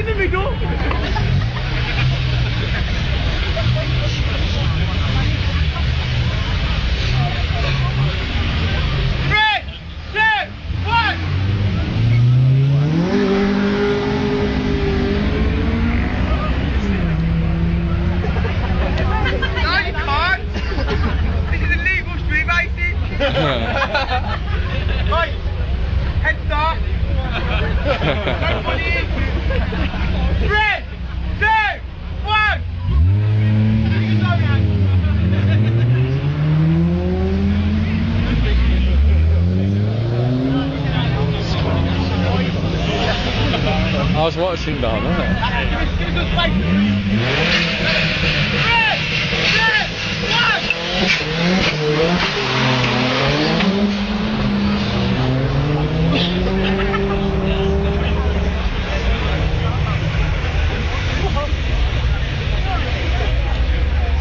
in the middle. Right, heads off. Nobody in. 3, 2, 1. I was watching that, wasn't it? 3, 2, 1.